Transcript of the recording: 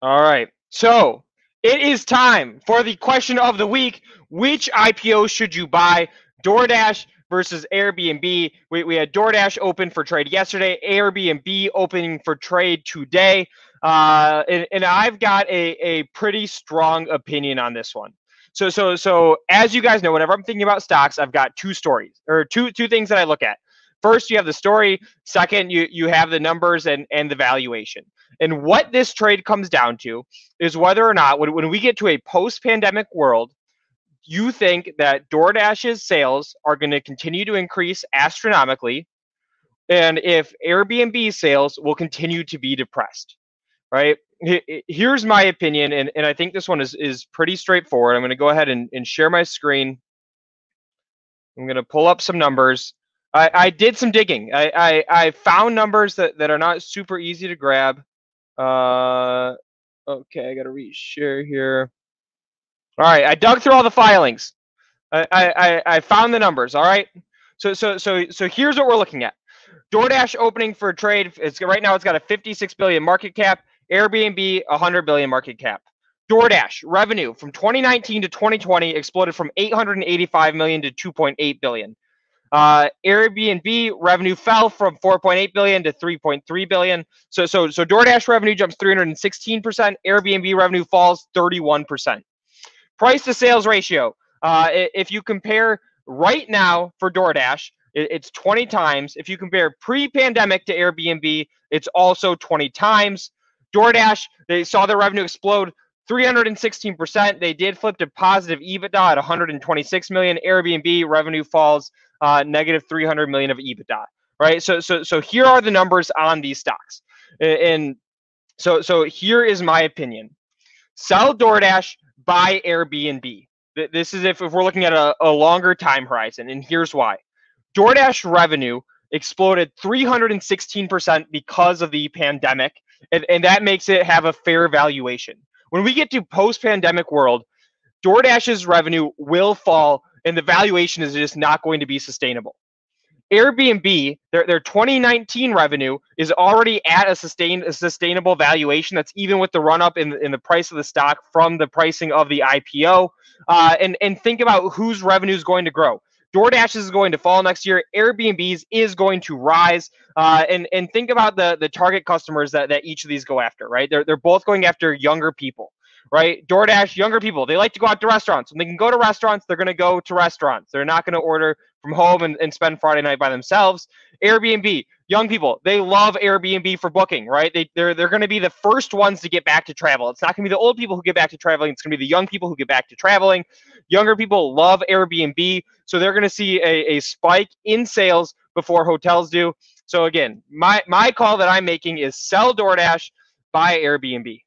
All right. So it is time for the question of the week. Which IPO should you buy? DoorDash versus Airbnb. We had DoorDash open for trade yesterday, Airbnb opening for trade today. And I've got a pretty strong opinion on this one. So as you guys know, whenever I'm thinking about stocks, I've got two stories or two things that I look at. First, you have the story. Second, you have the numbers and the valuation. And what this trade comes down to is whether or not, when we get to a post-pandemic world, you think that DoorDash's sales are going to continue to increase astronomically, and if Airbnb sales will continue to be depressed, right? Here's my opinion, and I think this one is pretty straightforward. I'm going to go ahead and share my screen. I'm going to pull up some numbers. I did some digging. I found numbers that are not super easy to grab. Okay, I got to reshare here. All right, I dug through all the filings. I found the numbers. All right. So here's what we're looking at. DoorDash opening for trade. Right now it's got a 56 billion market cap. Airbnb 100 billion market cap. DoorDash revenue from 2019 to 2020 exploded from 885 million to 2.8 billion. Airbnb revenue fell from 4.8 billion to 3.3 billion. So DoorDash revenue jumps 316%. Airbnb revenue falls 31%. Price to sales ratio. If you compare right now for DoorDash, it's 20 times. If you compare pre-pandemic to Airbnb, it's also 20 times. DoorDash, they saw their revenue explode 316%. They did flip to positive EBITDA at 126 million. Airbnb revenue falls negative 300 million of EBITDA. Right. So here are the numbers on these stocks, and so here is my opinion: sell DoorDash, buy Airbnb. This is if we're looking at a longer time horizon, and here's why. DoorDash revenue exploded 316% because of the pandemic, and that makes it have a fair valuation. When we get to post-pandemic world, DoorDash's revenue will fall, and the valuation is just not going to be sustainable. Airbnb, their 2019 revenue is already at a sustainable valuation. That's even with the run up in the price of the stock from the pricing of the IPO. And think about whose revenue is going to grow. DoorDash is going to fall next year. Airbnb's is going to rise. And think about the target customers that each of these go after, right? They're both going after younger people, right? DoorDash, younger people, they like to go out to restaurants. When they can go to restaurants, they're going to go to restaurants. They're not going to order from home and spend Friday night by themselves. Airbnb, young people, they love Airbnb for booking, right? They're going to be the first ones to get back to travel. It's not going to be the old people who get back to traveling. It's going to be the young people who get back to traveling. Younger people love Airbnb, so they're going to see a spike in sales before hotels do. So again, my call that I'm making is sell DoorDash, buy Airbnb.